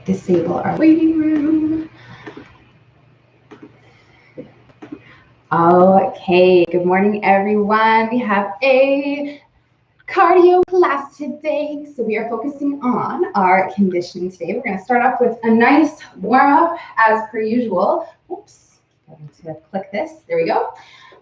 disable our waiting room. Okay, good morning, everyone. We have a cardio class today. So we are focusing on our conditioning today. We're going to start off with a nice warm-up as per usual. Oops, going to click this. There we go.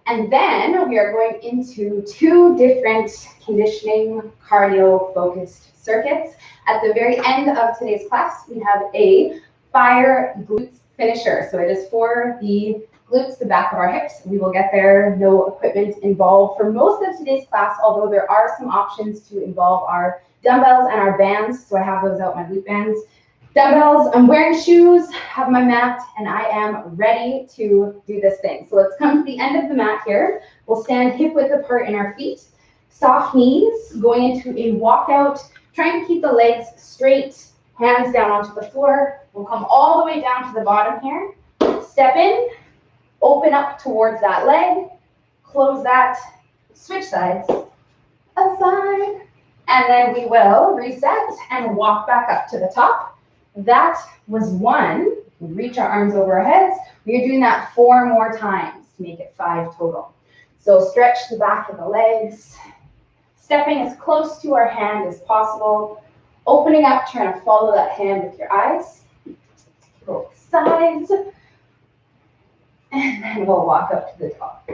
And then we are going into two different conditioning cardio-focused circuits. At the very end of today's class, we have a fire glutes finisher. So it is for the glutes, the back of our hips. We will get there, no equipment involved for most of today's class, although there are some options to involve our dumbbells and our bands. So I have those out, my glute bands. Dumbbells, I'm wearing shoes, have my mat, and I am ready to do this thing. So let's come to the end of the mat here. We'll stand hip width apart in our feet, soft knees, going into a walkout, trying to keep the legs straight, hands down onto the floor. We'll come all the way down to the bottom here. Step in, open up towards that leg, close that, switch sides, aside, and then we will reset and walk back up to the top. That was one. Reach our arms over our heads. We are doing that 4 more times to make it 5 total. So stretch the back of the legs, stepping as close to our hand as possible, opening up, trying to follow that hand with your eyes. Both sides. And then we'll walk up to the top.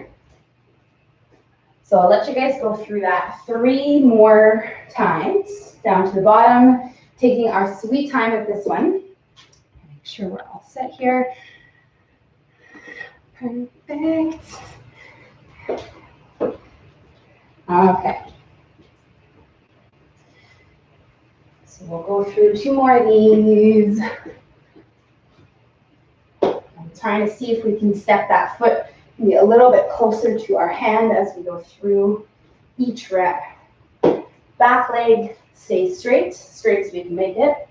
So I'll let you guys go through that 3 more times, down to the bottom. Taking our sweet time with this one. Make sure we're all set here. Perfect. Okay. So we'll go through 2 more of these. I'm trying to see if we can step that foot maybe a little bit closer to our hand as we go through each rep. Back leg. Stay straight as we can make it.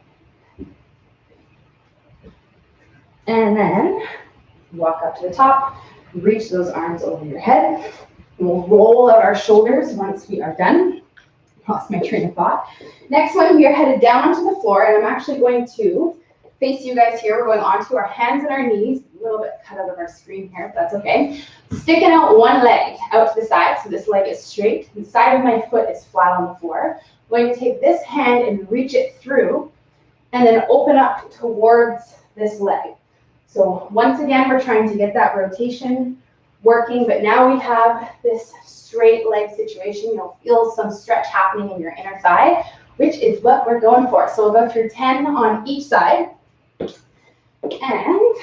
And then walk up to the top, reach those arms over your head. And we'll roll out our shoulders once we are done. Lost my train of thought. Next one, we are headed down onto the floor, and I'm actually going to face you guys here. We're going onto our hands and our knees, a little bit cut out of our screen here, if that's okay. Sticking out one leg out to the side, so this leg is straight. The side of my foot is flat on the floor. I'm going to take this hand and reach it through, and then open up towards this leg. So once again, we're trying to get that rotation working, but now we have this straight leg situation. You'll feel some stretch happening in your inner thigh, which is what we're going for. So we'll go through 10 on each side. And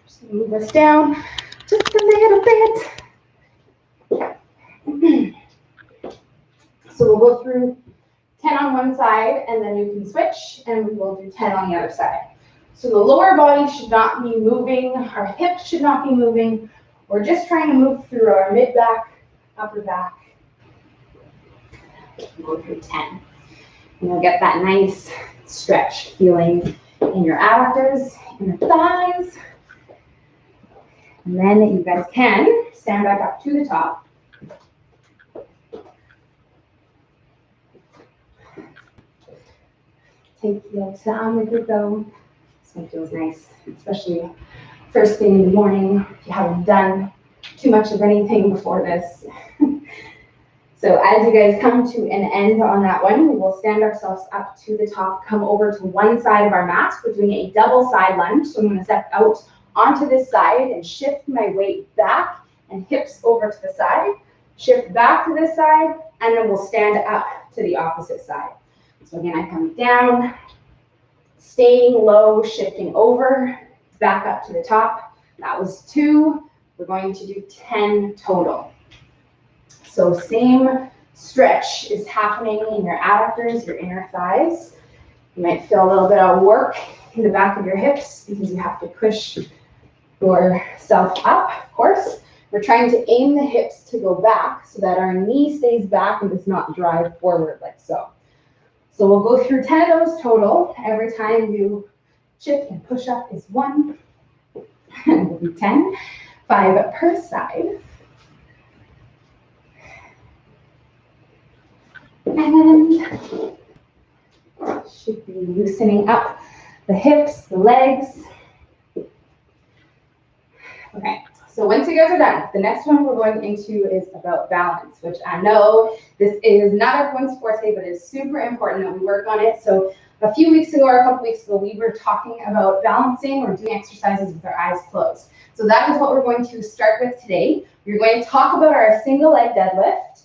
just move this down just a little bit. So we'll go through 10 on one side, and then you can switch, and we will do 10 on the other side. So the lower body should not be moving, our hips should not be moving. We're just trying to move through our mid-back, upper back. We'll go through 10. And you'll get that nice stretch feeling in your adductors, in your thighs. And then you guys can stand back up to the top. Take your time with it though. This one feels nice, especially first thing in the morning if you haven't done too much of anything before this. So as you guys come to an end on that one, we will stand ourselves up to the top, come over to one side of our mat. We're doing a double side lunge. So I'm going to step out onto this side and shift my weight back and hips over to the side. Shift back to this side, and then we'll stand up to the opposite side. So again, I come down, staying low, shifting over, back up to the top. That was 2. We're going to do 10 total. So same stretch is happening in your adductors, your inner thighs. You might feel a little bit of work in the back of your hips because you have to push yourself up, of course. We're trying to aim the hips to go back so that our knee stays back and does not drive forward like so. So we'll go through 10 of those total. Every time you shift and push up is 1. And we'll do 10, 5 per side. And should be loosening up the hips, the legs. Okay, so once you guys are done, the next one we're going into is about balance, which I know this is not everyone's forte, but it's super important that we work on it. So a few weeks ago or a couple weeks ago, we were talking about balancing or doing exercises with our eyes closed. So that is what we're going to start with today. We're going to talk about our single leg deadlift,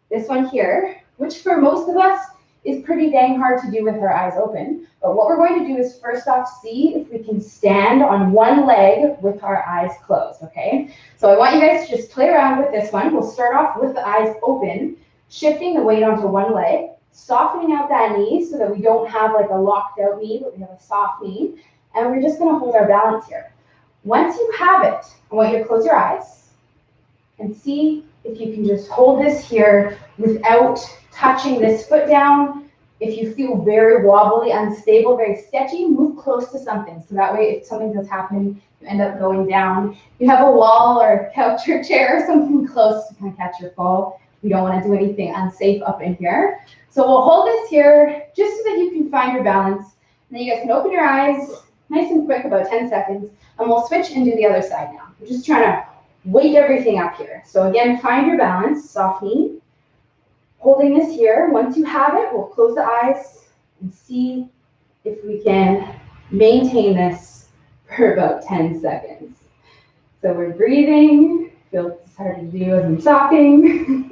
this one here, which for most of us is pretty dang hard to do with our eyes open. But what we're going to do is first off see if we can stand on one leg with our eyes closed, okay? So I want you guys to just play around with this one. We'll start off with the eyes open, shifting the weight onto one leg, softening out that knee so that we don't have like a locked out knee, but we have a soft knee. And we're just gonna hold our balance here. Once you have it, I want you to close your eyes and see if you can just hold this here without touching this foot down. If you feel very wobbly, unstable, very sketchy, move close to something. So that way, if something does happen, you end up going down. You have a wall or a couch or chair or something close to kind of catch your fall. We don't want to do anything unsafe up in here. So we'll hold this here just so that you can find your balance. And then you guys can open your eyes nice and quick, about 10 seconds. And we'll switch and do the other side now. We're just trying to weight everything up here. So again, find your balance, soft knee. Holding this here, once you have it, we'll close the eyes and see if we can maintain this for about 10 seconds. So we're breathing, feels hard to do as I'm talking,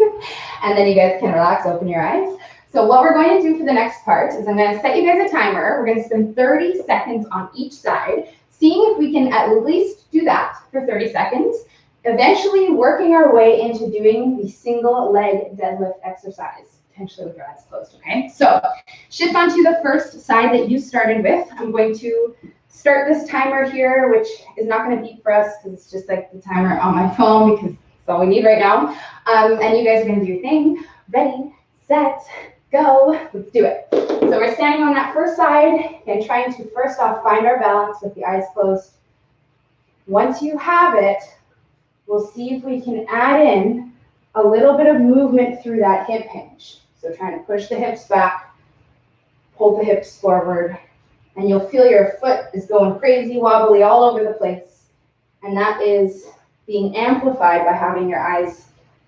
and then you guys can relax, open your eyes. So what we're going to do for the next part is I'm going to set you guys a timer. We're going to spend 30 seconds on each side, seeing if we can at least do that for 30 seconds. Eventually working our way into doing the single leg deadlift exercise, potentially with your eyes closed, okay? So shift onto the first side that you started with. I'm going to start this timer here, which is not going to beep for us because it's just like the timer on my phone because that's all we need right now. And you guys are going to do your thing. Ready, set, go. Let's do it. So we're standing on that first side and trying to first off find our balance with the eyes closed. Once you have it, we'll see if we can add in a little bit of movement through that hip hinge. So trying to push the hips back, pull the hips forward, and you'll feel your foot is going crazy, wobbly all over the place. And that is being amplified by having your eyes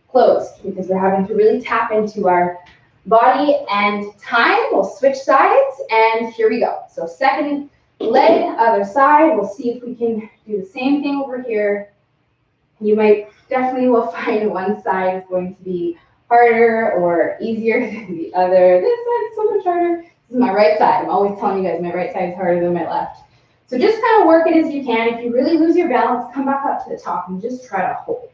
closed because we're having to really tap into our body and time. We'll switch sides and here we go. So second leg, other side. We'll see if we can do the same thing over here. You might definitely will find one side is going to be harder or easier than the other. This side's so much harder. This is my right side. I'm always telling you guys my right side is harder than my left. So just kind of work it as you can. If you really lose your balance, come back up to the top and just try to hold.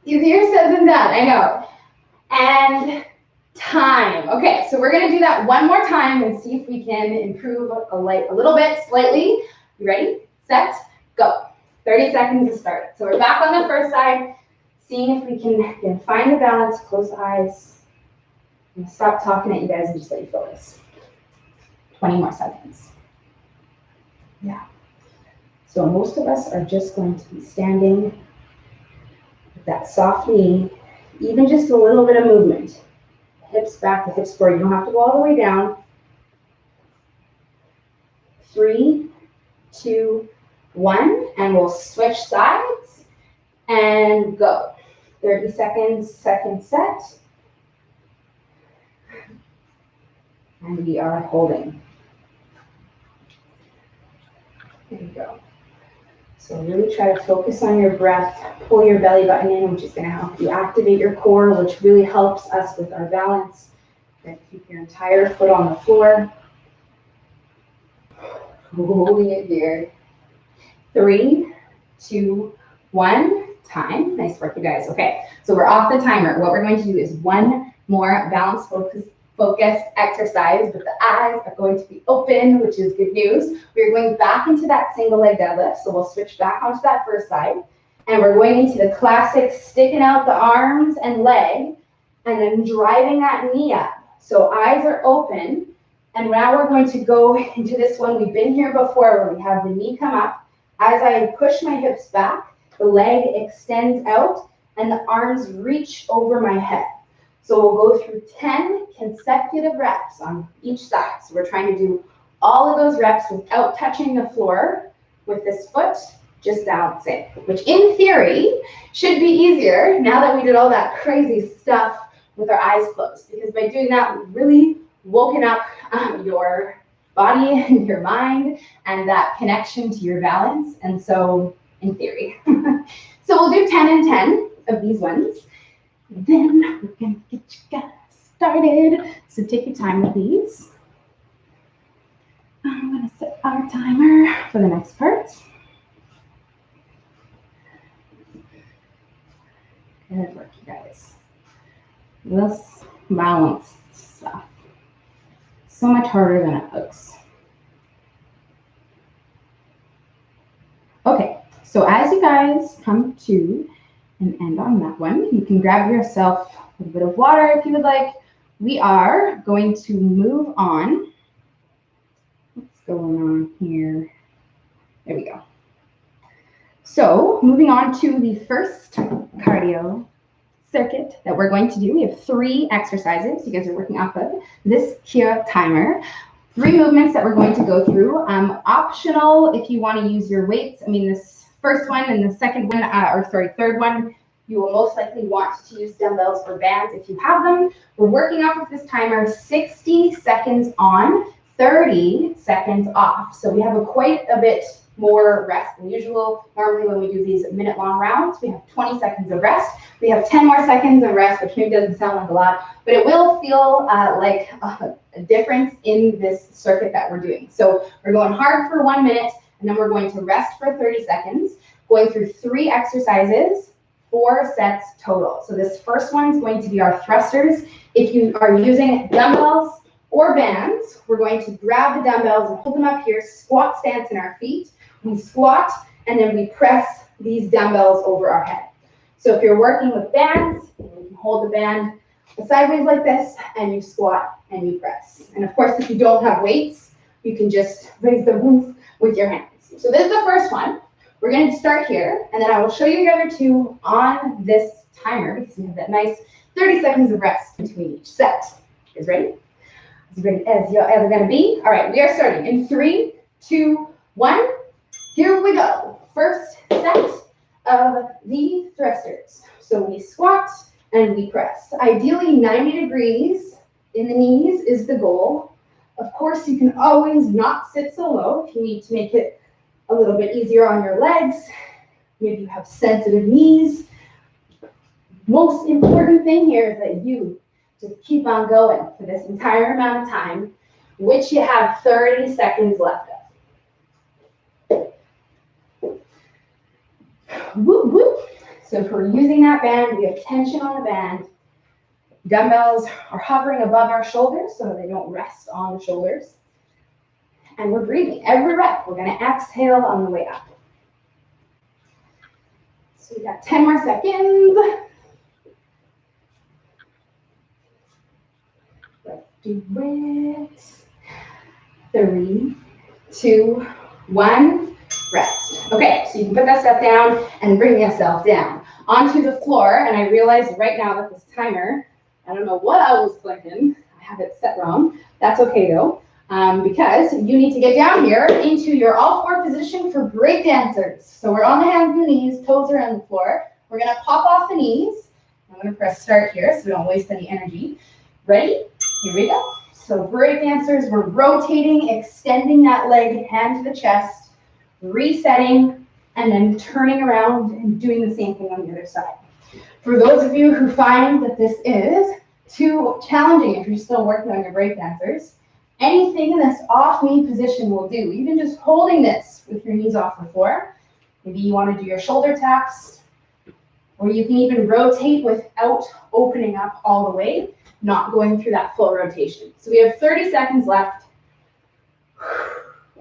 Easier said than done, I know. And time. Okay, so we're going to do that one more time and see if we can improve a little bit, slightly. You ready? Set. Go. 30 seconds to start. So we're back on the first side, seeing if we can again find the balance, close the eyes. I'm gonna stop talking at you guys and just let you focus. 20 more seconds. Yeah. So most of us are just going to be standing with that soft knee, even just a little bit of movement. Hips back, the hips forward. You don't have to go all the way down. 3, 2, 1, and we'll switch sides and go. 30 seconds, second set. And we are holding. There you go. So really try to focus on your breath. Pull your belly button in, which is going to help you activate your core, which really helps us with our balance. Then keep your entire foot on the floor. Holding it here. 3, 2, 1, time. Nice work, you guys. Okay, so we're off the timer. What we're going to do is one more balance focus exercise, but the eyes are going to be open, which is good news. We're going back into that single leg deadlift, so we'll switch back onto that first side, and we're going into the classic sticking out the arms and leg, and then driving that knee up. So eyes are open, and now we're going to go into this one. We've been here before where we have the knee come up. As I push my hips back, the leg extends out and the arms reach over my head. So we'll go through 10 consecutive reps on each side. So we're trying to do all of those reps without touching the floor with this foot, just balancing, which in theory should be easier now that we did all that crazy stuff with our eyes closed, because by doing that, we've really woken up your body and your mind and that connection to your balance. And so in theory. So we'll do 10 and 10 of these ones. Then we're gonna get you guys started. So take your time with these. I'm gonna set our timer for the next part. Good work, you guys. This balance stuff, so much harder than it looks. Okay, so as you guys come to an end on that one, you can grab yourself a bit of water if you would like. We are going to move on. What's going on here? There we go. So moving on to the first cardio circuit that we're going to do. We have 3 exercises you guys are working off of this Kia timer. 3 movements that we're going to go through. Optional if you want to use your weights. I mean, this first one and the second one, third one, you will most likely want to use dumbbells or bands if you have them. We're working off of this timer 60 seconds on, 30 seconds off. So we have quite a bit more rest than usual. Normally when we do these minute-long rounds, we have 20 seconds of rest. We have 10 more seconds of rest, which maybe doesn't sound like a lot, but it will feel like a difference in this circuit that we're doing. So we're going hard for 1 minute, and then we're going to rest for 30 seconds, going through 3 exercises, 4 sets total. So this first one is going to be our thrusters. If you are using dumbbells or bands, we're going to grab the dumbbells and hold them up here, squat stance in our feet. We squat, and then we press these dumbbells over our head. So if you're working with bands, you can hold the band sideways like this, and you squat and you press. And of course, if you don't have weights, you can just raise the roof with your hands. So this is the first one. We're going to start here, and then I will show you the other 2 on this timer, because we have that nice 30 seconds of rest between each set. You guys ready? As ready as you're ever going to be. All right, we are starting in 3, 2, 1. Here we go. First set of the thrusters. So we squat and we press. Ideally 90 degrees in the knees is the goal. Of course, you can always not sit so low if you need to make it a little bit easier on your legs. Maybe you have sensitive knees. Most important thing here is that you just keep on going for this entire amount of time, which you have 30 seconds left of. Whoop, whoop. So if we're using that band, we have tension on the band. Dumbbells are hovering above our shoulders so they don't rest on the shoulders. And we're breathing. Every rep, we're going to exhale on the way up. So we got 10 more seconds. Let's do it. 3, 2, 1. Rest. Okay, so you can put that stuff down and bring yourself down onto the floor. And I realize right now that this timer, I don't know what I was thinking. I have it set wrong. That's okay though, because you need to get down here into your all-4 position for break dancers. So we're on the hands and knees, toes are on the floor. We're gonna pop off the knees. I'm gonna press start here so we don't waste any energy. Ready? Here we go. So break dancers, we're rotating, extending that leg, hand to the chest, resetting, and then turning around and doing the same thing on the other side. For those of you who find that this is too challenging, if you're still working on your break dancers, anything in this off knee position will do. Even just holding this with your knees off the floor. Maybe you want to do your shoulder taps, or you can even rotate without opening up all the way, not going through that full rotation. So we have 30 seconds left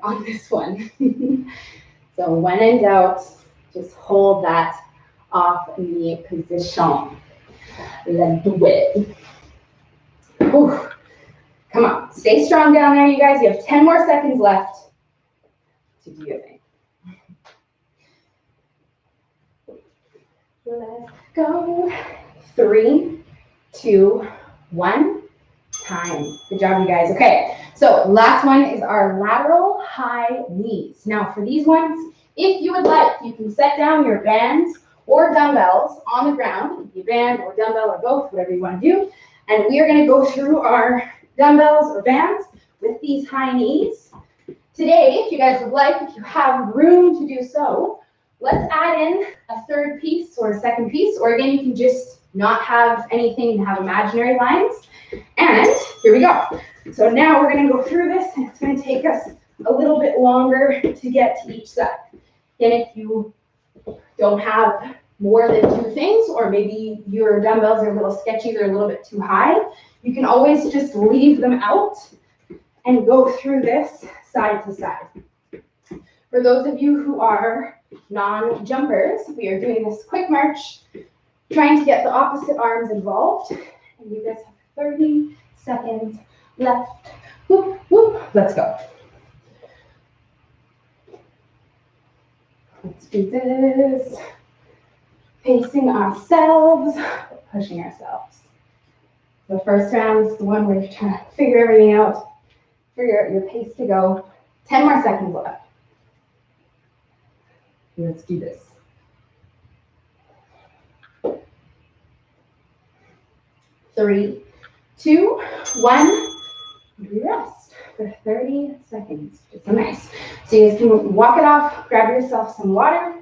on this one. So when in doubt, just hold that off knee position. Let's do it. Whew. Come on, stay strong down there, you guys. You have 10 more seconds left to do your thing. Let's go. 3, 2, 1. Time. Good job, you guys. Okay, so last one is our lateral high knees. Now for these ones, if you would like, you can set down your bands or dumbbells on the ground, your band or dumbbell or both, whatever you want to do. And we are going to go through our dumbbells or bands with these high knees. Today, if you guys would like, if you have room to do so, let's add in a third piece or a second piece, or again, you can just not have anything and have imaginary lines. And here we go. So now we're going to go through this, and it's going to take us a little bit longer to get to each side. And if you don't have more than 2 things, or maybe your dumbbells are a little sketchy, they're a little bit too high, you can always just leave them out and go through this side to side. For those of you who are non-jumpers, we are doing this quick march, trying to get the opposite arms involved. And you guys have 30 seconds left. Whoop, whoop. Let's go. Let's do this. Pacing ourselves, pushing ourselves. The first round is the one where you're trying to figure everything out, figure out your pace to go. 10 more seconds left. Let's do this. 3, 2, 1. Rest for 30 seconds. Just so nice. So you guys can walk it off, grab yourself some water,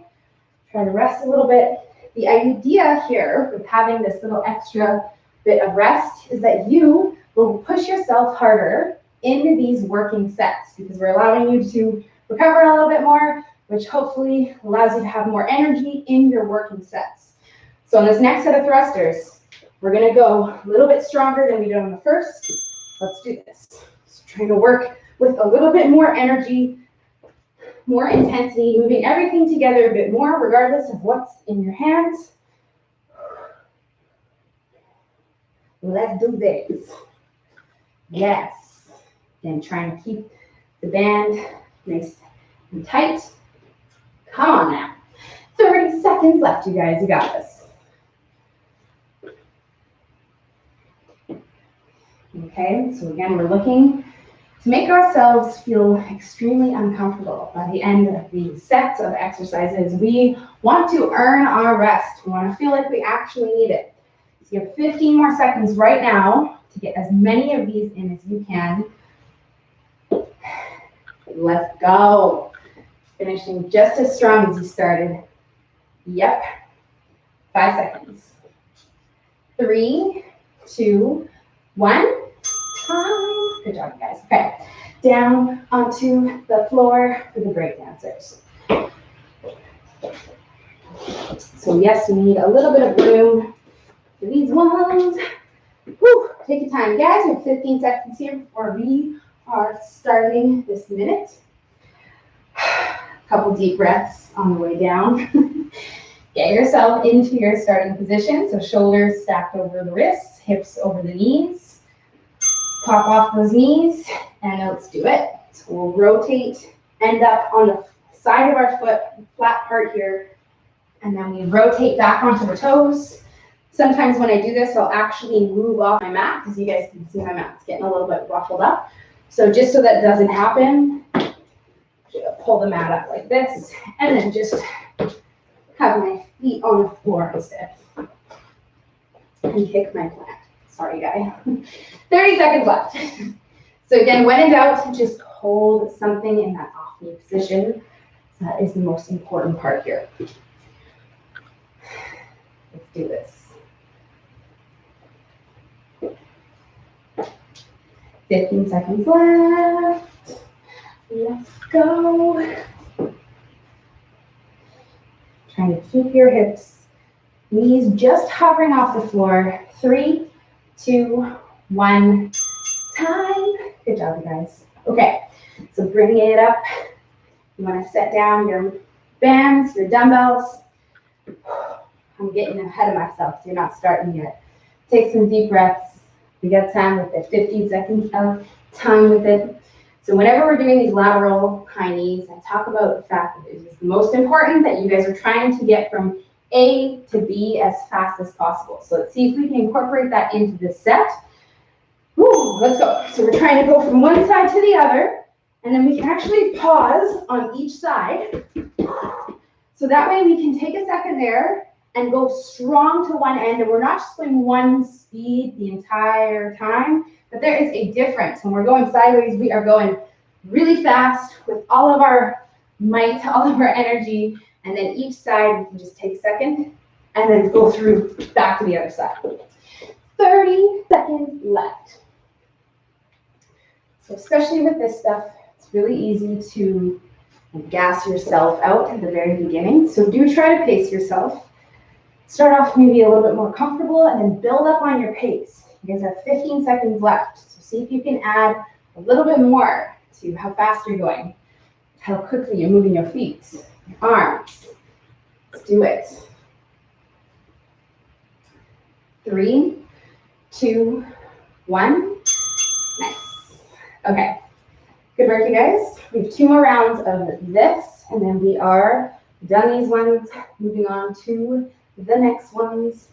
try to rest a little bit. The idea here with having this little extra bit of rest is that you will push yourself harder into these working sets, because we're allowing you to recover a little bit more, which hopefully allows you to have more energy in your working sets. So in this next set of thrusters, we're going to go a little bit stronger than we did on the first. Let's do this. Just trying to work with a little bit more energy, more intensity, moving everything together a bit more, regardless of what's in your hands. Let's do this. Yes. And trying to keep the band nice and tight. Come on now. 30 seconds left, you guys. You got this. Okay, so again, we're looking to make ourselves feel extremely uncomfortable by the end of these sets of exercises. We want to earn our rest. We want to feel like we actually need it. So you have 15 more seconds right now to get as many of these in as you can. Let's go. Finishing just as strong as you started. Yep. 5 seconds. 3, 2, 1. Time. Good job, guys. Okay. Down onto the floor for the break dancers. So yes, we need a little bit of room for these ones. Whew. Take your time, guys. We have 15 seconds here before we are starting this minute. A couple deep breaths on the way down. Get yourself into your starting position. So shoulders stacked over the wrists, hips over the knees. Pop off those knees, and let's do it. So we'll rotate, end up on the side of our foot, flat part here, and then we rotate back onto the toes. Sometimes when I do this, I'll actually move off my mat, because you guys can see my mat's getting a little bit ruffled up. So just so that doesn't happen, pull the mat up like this, and then just have my feet on the floor instead. And kick my plant. Sorry, guy. 30 seconds left. So again, when in doubt, just hold something in that off-knee position. That is the most important part here. Let's do this. 15 seconds left. Let's go. Trying to keep your hips, knees just hovering off the floor. 3, 2, 1, time. Good job, you guys. Okay, so bring it up. You want to set down your bands, your dumbbells. I'm getting ahead of myself, so you're not starting yet. Take some deep breaths. We got time with it, 15 seconds of time with it. So whenever we're doing these lateral high knees, I talk about the fact that it is the most important that you guys are trying to get from A to B as fast as possible. So let's see if we can incorporate that into this set. Woo, let's go. So we're trying to go from one side to the other, and then we can actually pause on each side. So that way we can take a second there and go strong to one end, and we're not just going one speed the entire time, but there is a difference. When we're going sideways, we are going really fast with all of our might, all of our energy, and then each side we can just take a second and then go through back to the other side. 30 seconds left. So especially with this stuff, it's really easy to gas yourself out at the very beginning. So do try to pace yourself. Start off maybe a little bit more comfortable and then build up on your pace. You guys have 15 seconds left. So see if you can add a little bit more to how fast you're going, how quickly you're moving your feet, your arms. Let's do it. 3, 2, 1. Nice. Okay. Good work, you guys. We have 2 more rounds of this, and then we are done these ones. Moving on to the next ones.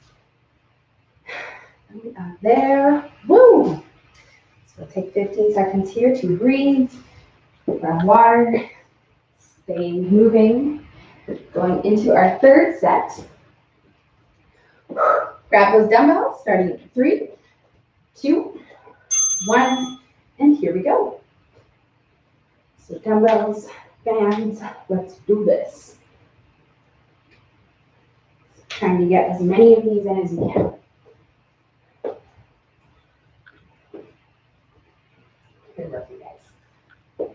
We are there. Woo! So we'll take 15 seconds here to breathe, grab water, stay moving. Going into our third set. Grab those dumbbells, starting at 3, 2, 1, and here we go. So dumbbells, bands, let's do this. Trying to get as many of these in as you can. Good work, you guys.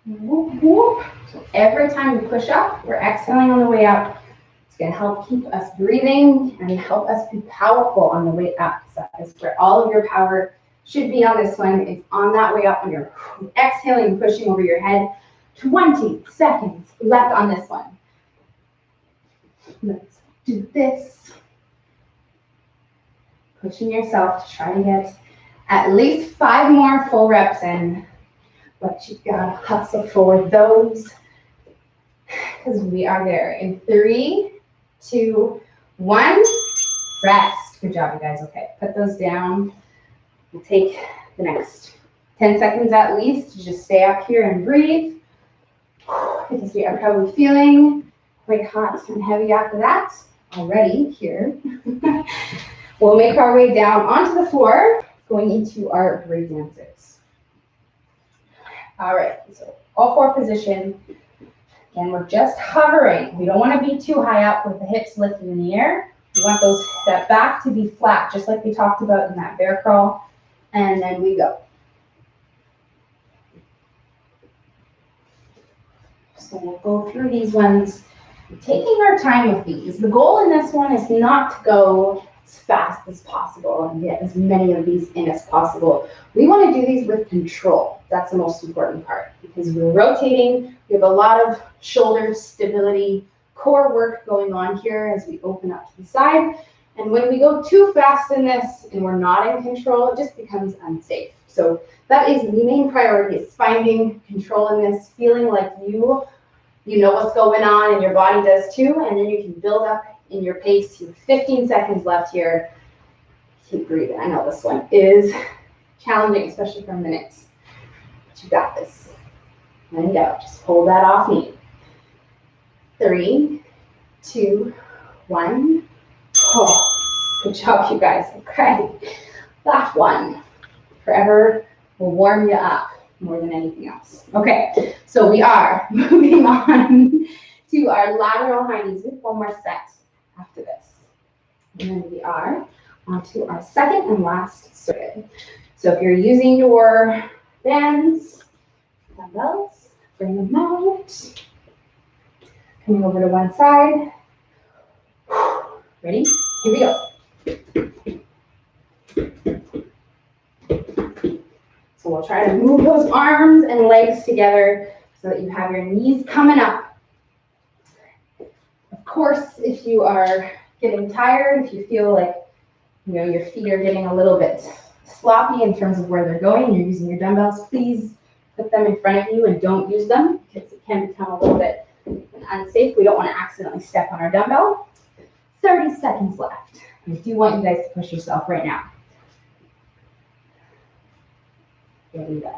Whoop, whoop. So every time we push up, we're exhaling on the way up. It's going to help keep us breathing and help us be powerful on the way up. So that is where all of your power should be on this one. It's on that way up when you're exhaling and pushing over your head. 20 seconds left on this one. Let's do this. Pushing yourself to try to get at least 5 more full reps in. But you gotta hustle for those because we are there in 3, 2, 1. Rest. Good job, you guys. Okay, put those down. We'll take the next 10 seconds at least to just stay up here and breathe because we are probably feeling quite hot and heavy after that already here. We'll make our way down onto the floor going into our break dances. All right, so all 4 position. Again, we're just hovering. We don't want to be too high up with the hips lifted in the air. We want that back to be flat, just like we talked about in that bear crawl. And then we go. So we'll go through these ones, taking our time with these. The goal in this one is not to go as fast as possible and get as many of these in as possible. We want to do these with control. That's the most important part because we're rotating. We have a lot of shoulder stability, core work going on here as we open up to the side. And when we go too fast in this and we're not in control, it just becomes unsafe. So that is the main priority, is finding control in this, feeling like you know what's going on and your body does too, and then you can build up in your pace. You have 15 seconds left here. Keep breathing. I know this one is challenging, especially for minutes. But you got this. Let it go. Just hold that off me. 3, 2, 1. Oh, good job, you guys. Okay. Last one. Forever will warm you up more than anything else. Okay, so we are moving on to our lateral high knees with 1 more set after this. And then we are on to our second and last circuit. So if you're using your bands, dumbbells, bring them out. Coming over to one side. Ready? Here we go. So we'll try to move those arms and legs together so that you have your knees coming up. Of course, if you are getting tired, if you feel like your feet are getting a little bit sloppy in terms of where they're going, you're using your dumbbells, please put them in front of you and don't use them because it can become a little bit unsafe. We don't want to accidentally step on our dumbbell. 30 seconds left. I do want you guys to push yourself right now. There we go.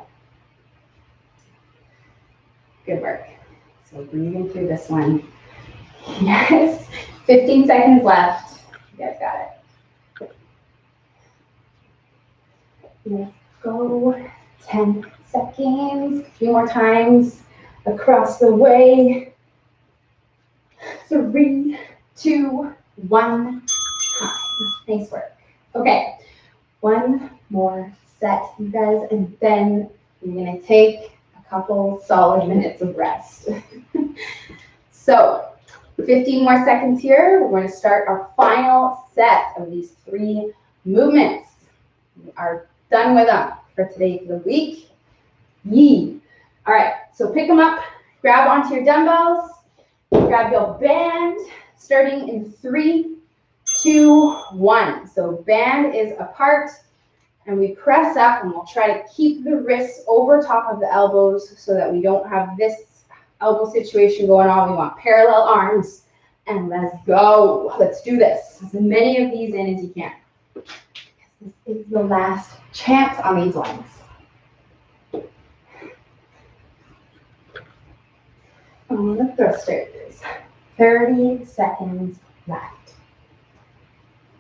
Good work. So breathing through this one. Yes. 15 seconds left. You guys got it. Let's go. 10 seconds. A few more times across the way. 3, 2, 1. Time. Nice work. Okay. One more set, you guys, and then you're going to take a couple solid minutes of rest. So 15 more seconds here. We're going to start our final set of these 3 movements. We are done with them for today for the week. Yee. All right, so pick them up, grab onto your dumbbells, grab your band, starting in 3, 2, 1. So band is apart, and we press up, and we'll try to keep the wrists over top of the elbows so that we don't have this elbow situation going on. We want parallel arms, and let's go. Let's do this. As many of these in as you can. This is the last chance on these ones. On the thrusters. 30 seconds left.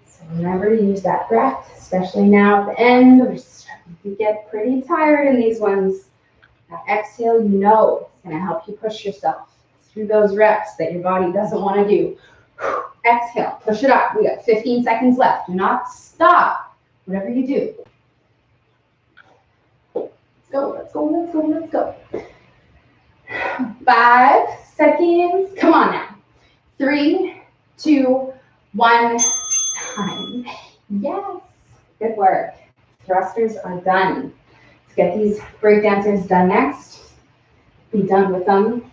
So remember to use that breath, especially now at the end. We're starting to get pretty tired in these ones. That exhale, you know, it's going to help you push yourself through those reps that your body doesn't want to do. Exhale, push it up. We got 15 seconds left. Do not stop, whatever you do. Let's go, let's go, let's go, let's go. 5 seconds. Come on now. 3, 2, 1. Time. Yes. Good work. Thrusters are done. Let's get these breakdancers done next. Be done with them.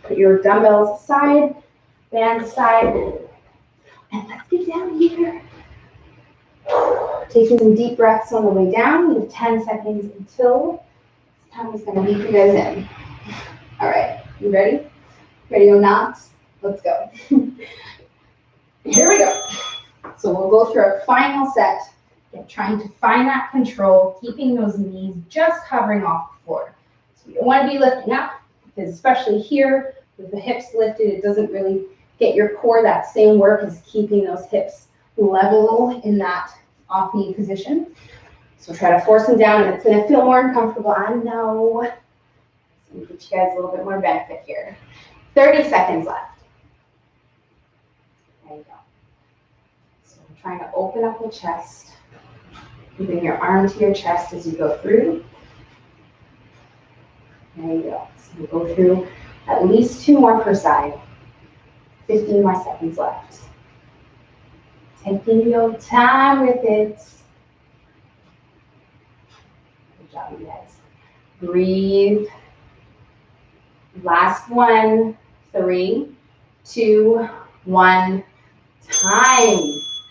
Put your dumbbells aside, band aside, and let's get down here. Taking some deep breaths on the way down. We have 10 seconds until time is going to lead you guys in. All right, you ready? Ready or not? Let's go. Here we go. So we'll go through our final set. Again, trying to find that control, keeping those knees just hovering off the floor. So you don't want to be lifting up, because especially here with the hips lifted, it doesn't really get your core that same work as keeping those hips level in that off knee position. So try to force them down, and it's going to feel more uncomfortable. I know. So let me get you guys a little bit more benefit here. 30 seconds left. There you go. So I'm trying to open up the chest. You bring your arm to your chest as you go through. There you go. So we'll go through at least 2 more per side. 15 more seconds left. Taking your time with it. Good job, you guys. Breathe. Last one. 3, 2, 1. Time.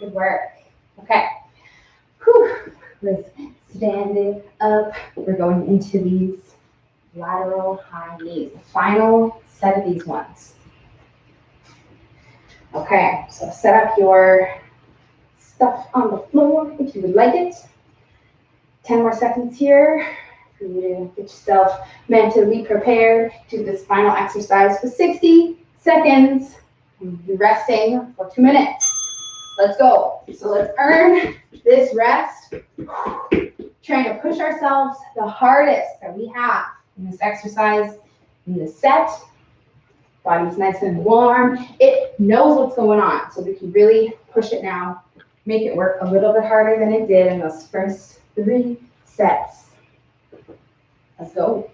Good work. Okay. Whew. Let's stand it up. We're going into these lateral high knees. The final set of these ones. Okay, so set up your stuff on the floor if you would like it. 10 more seconds here for you to get yourself mentally prepared to this final exercise for 60 seconds. You're resting for 2 minutes. Let's go. So let's earn this rest. Trying to push ourselves the hardest that we have in this exercise, in this set. Body's nice and warm. It knows what's going on, so we can really push it now. Make it work a little bit harder than it did in those first 3 sets. Let's go.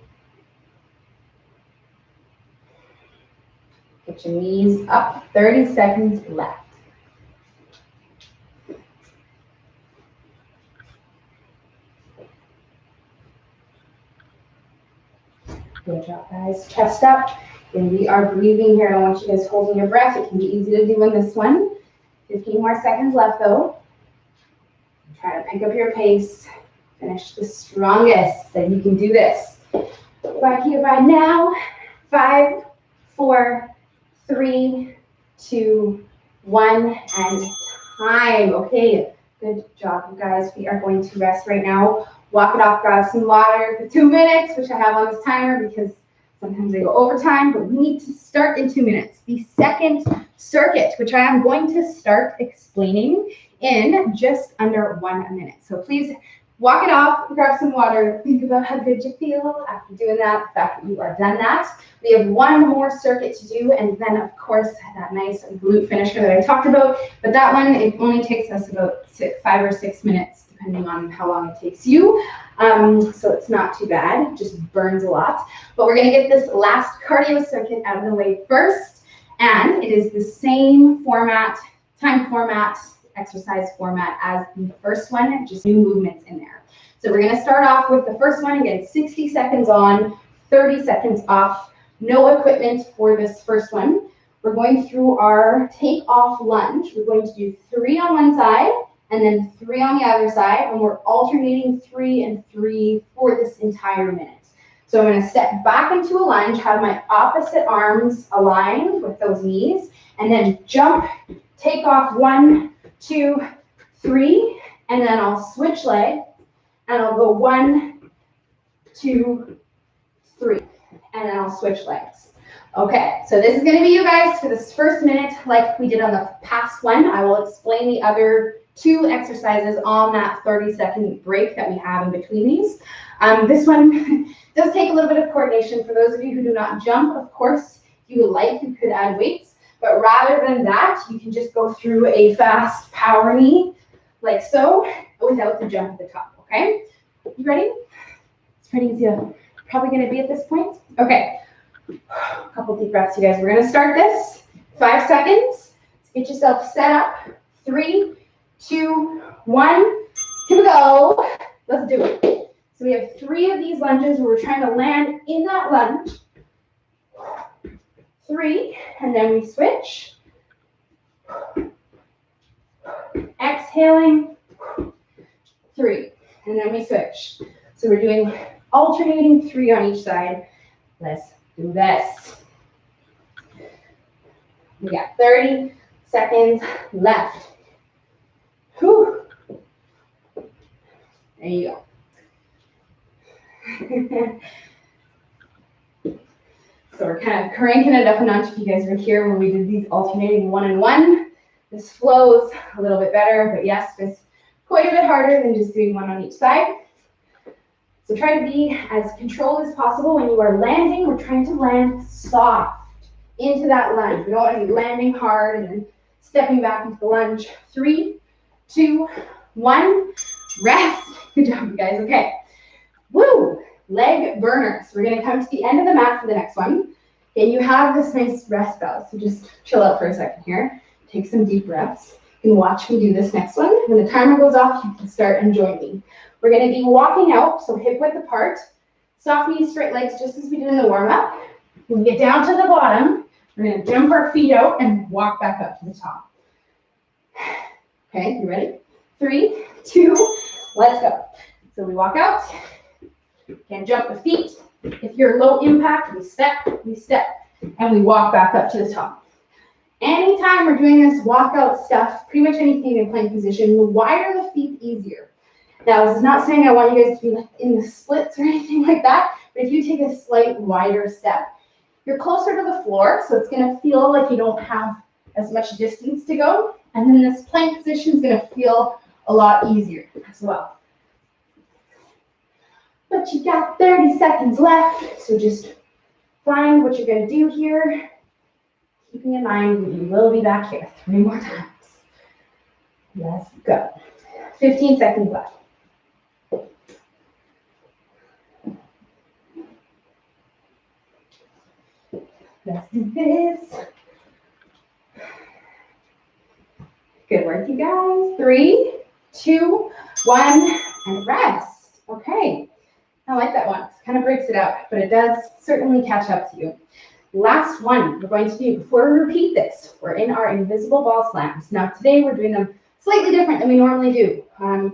Get your knees up. 30 seconds left. Good job, guys. Chest up. And we are breathing here. I don't want you guys holding your breath. It can be easy to do in this one. 15 more seconds left, though. Try to pick up your pace. Finish the strongest. And you can do this. Right here, right now. 5, 4, 3, 2, 1, and time. Okay, good job, you guys. We are going to rest right now. Walk it off, grab some water for 2 minutes, which I have on this timer because sometimes I go overtime, but we need to start in 2 minutes. The second circuit, which I am going to start explaining in just under 1 minute. So please walk it off, grab some water, think about how good you feel after doing that, the fact that you are done that. We have one more circuit to do, and then of course that nice glute finisher that I talked about, but that one, it only takes us about 5 or 6 minutes, depending on how long it takes you. So it's not too bad, it just burns a lot. But we're gonna get this last cardio circuit out of the way first, and it is the same format, time format, exercise format as the first one, just new movements in there. So we're gonna start off with the first one, again, 60 seconds on, 30 seconds off, no equipment for this first one. We're going through our take-off lunge. We're going to do 3 on one side, and then 3 on the other side, and we're alternating 3 and 3 for this entire minute. So I'm gonna step back into a lunge, have my opposite arms aligned with those knees, and then jump, take off 1, 2, 3, and then I'll switch legs, and I'll go 1, 2, 3, and then I'll switch legs. Okay, so this is gonna be you guys for this first minute, like we did on the past one. I will explain the other 2 exercises on that 30-second break that we have in between these. This one does take a little bit of coordination. For those of you who do not jump, of course, if you would like, you could add weights. But rather than that, you can just go through a fast power knee, like so, without the jump at the top, okay? You ready? It's pretty easy. Probably gonna be at this point. Okay, a couple deep breaths, you guys. We're gonna start this, 5 seconds. Get yourself set up, 3, 2, 1, here we go. Let's do it. So we have 3 of these lunges where we're trying to land in that lunge. 3, and then we switch. Exhaling, 3, and then we switch. So we're doing alternating 3 on each side. Let's do this. We got 30 seconds left. Whew. There you go. So we're kind of cranking it up a notch. If you guys were here when we did these alternating 1 and 1, this flows a little bit better, but yes, it's quite a bit harder than just doing 1 on each side. So try to be as controlled as possible when you are landing. We're trying to land soft into that lunge. We don't want to be landing hard and then stepping back into the lunge. 3, 2, 1, rest. Good job, you guys. Okay. Woo! Leg burners. We're going to come to the end of the mat for the next one. And you have this nice rest bell. So just chill out for a second here. Take some deep breaths. You can watch me do this next one. When the timer goes off, you can start and join me. We're going to be walking out, so hip width apart. Soft knees, straight legs, just as we did in the warm-up. When we get down to the bottom, we're going to jump our feet out and walk back up to the top. Okay, you ready? 3, 2, let's go. So we walk out. Can jump the feet. If you're low impact, we step, and we walk back up to the top. Anytime we're doing this walkout stuff, pretty much anything in plank position, the wider the feet, the easier. Now, this is not saying I want you guys to be like in the splits or anything like that, but if you take a slight wider step, you're closer to the floor, so it's going to feel like you don't have as much distance to go, and then this plank position is going to feel a lot easier as well. But you got 30 seconds left, so just find what you're going to do here, keeping in mind that you will be back here 3 more times. Let's go. 15 seconds left. Let's do this. Good work, you guys. 3, 2, 1, and rest. Okay. I like that one. It kind of breaks it out, but it does certainly catch up to you. Last one we're going to do before we repeat this. We're in our invisible ball slams. Now today we're doing them slightly different than we normally do.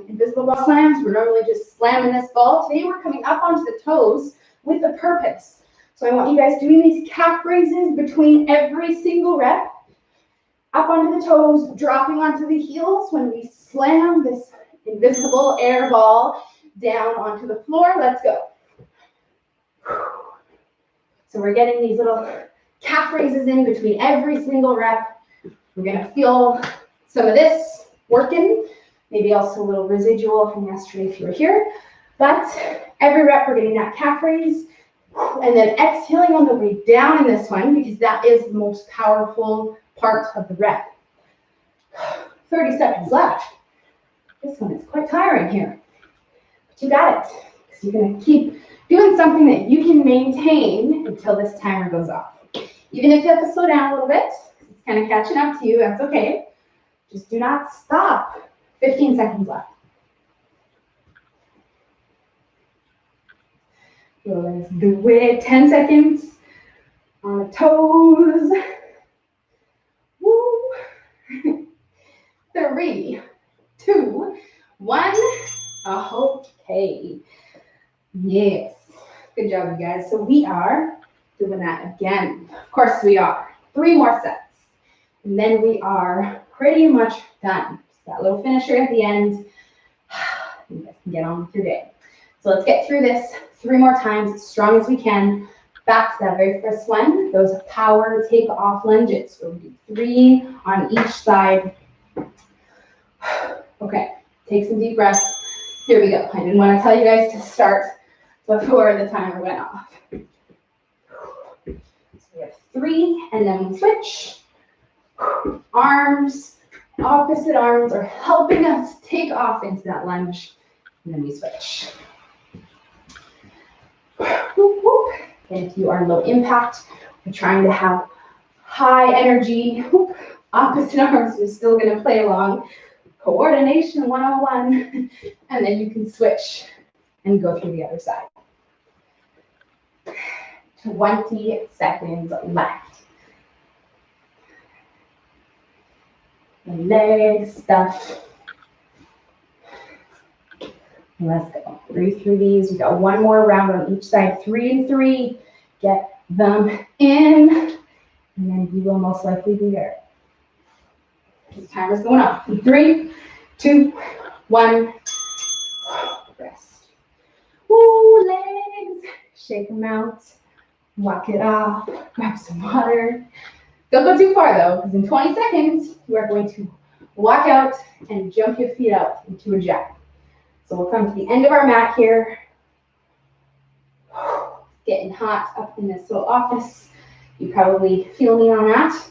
Invisible ball slams, we're normally just slamming this ball. Today we're coming up onto the toes with a purpose. So I want you guys doing these calf raises between every single rep. Up onto the toes, dropping onto the heels when we slam this invisible air ball down onto the floor. Let's go. So we're getting these little calf raises in between every single rep. We're going to feel some of this working, maybe also a little residual from yesterday if you were here. But every rep we're getting that calf raise, and then exhaling on the way down in this one because that is the most powerful part of the rep. 30 seconds left. This one is quite tiring here, but you got it. Because you're going to keep doing something that you can maintain until this timer goes off. Even if you have to slow down a little bit, it's kind of catching up to you, that's okay. Just do not stop. 15 seconds left. Let's do it. 10 seconds on the toes. Woo. 3, 2, 1. Okay. Yes. Good job, you guys. So we are doing that again. Of course we are. 3 more sets. And then we are pretty much done. Just that little finisher at the end. You guys can get on with your day. So let's get through this 3 more times, as strong as we can. Back to that very first one, those power take-off lunges. So we'll do 3 on each side. Okay, take some deep breaths. Here we go. I didn't want to tell you guys to start before the timer went off. So we have 3, and then we switch. Arms, opposite arms are helping us take off into that lunge, and then we switch. And if you are low impact, we're trying to have high energy. Opposite arms, you're still going to play along. Coordination 101, and then you can switch and go through the other side. 20 seconds left. The leg stuff. Let's go. Breathe through these. We got 1 more round on each side. 3 and 3. Get them in, and then we will most likely be there. The timer's going off. 3, 2, 1. Rest. Woo, legs. Shake them out. Walk it off. Grab some water. Don't go too far though, because in 20 seconds, you are going to walk out and jump your feet out into a jack. So we'll come to the end of our mat here. Getting hot up in this little office. You probably feel me on that.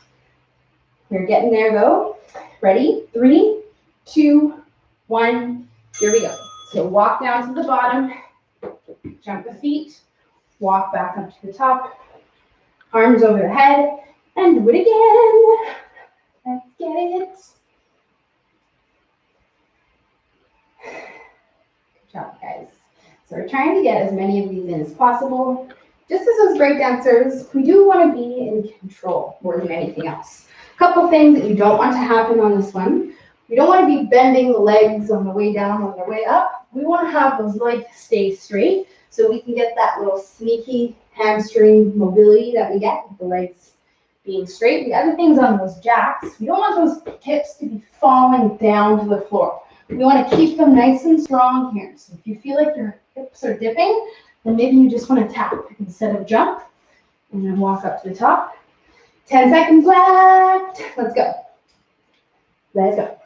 We're getting there though. Ready? 3, 2, 1. Here we go. So walk down to the bottom. Jump the feet. Walk back up to the top. Arms over the head. And do it again. Let's get it. Good job, guys. So we're trying to get as many of these in as possible. Just as those break dancers, we do want to be in control more than anything else. A couple things that you don't want to happen on this one. You don't want to be bending the legs on the way down, on the way up. We want to have those legs stay straight so we can get that little sneaky hamstring mobility that we get with the legs being straight. The other things on those jacks, we don't want those hips to be falling down to the floor. We want to keep them nice and strong here. So if you feel like your hips are dipping, then maybe you just want to tap instead of jump, and then walk up to the top. 10 seconds left. Let's go. Let's go.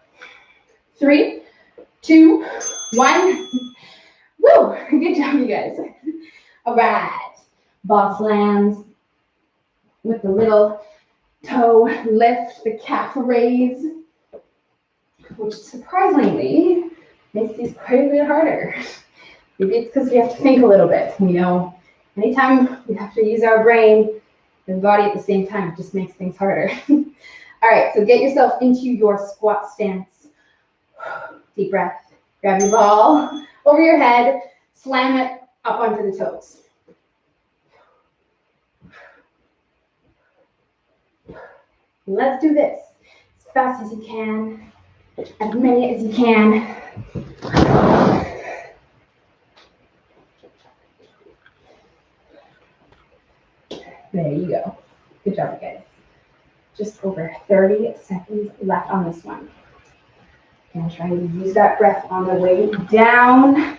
3, 2, 1. Woo! Good job, you guys. All right. Ball slams with the little toe lift, the calf raise, which surprisingly makes these quite a bit harder. Maybe it's because we have to think a little bit. You know, anytime we have to use our brain and body at the same time, it just makes things harder. All right, so get yourself into your squat stance. Deep breath. Grab your ball over your head, slam it up onto the toes. Let's do this as fast as you can. As many as you can. There you go. Good job, guys. Just over 30 seconds left on this one. And try to use that breath on the way down.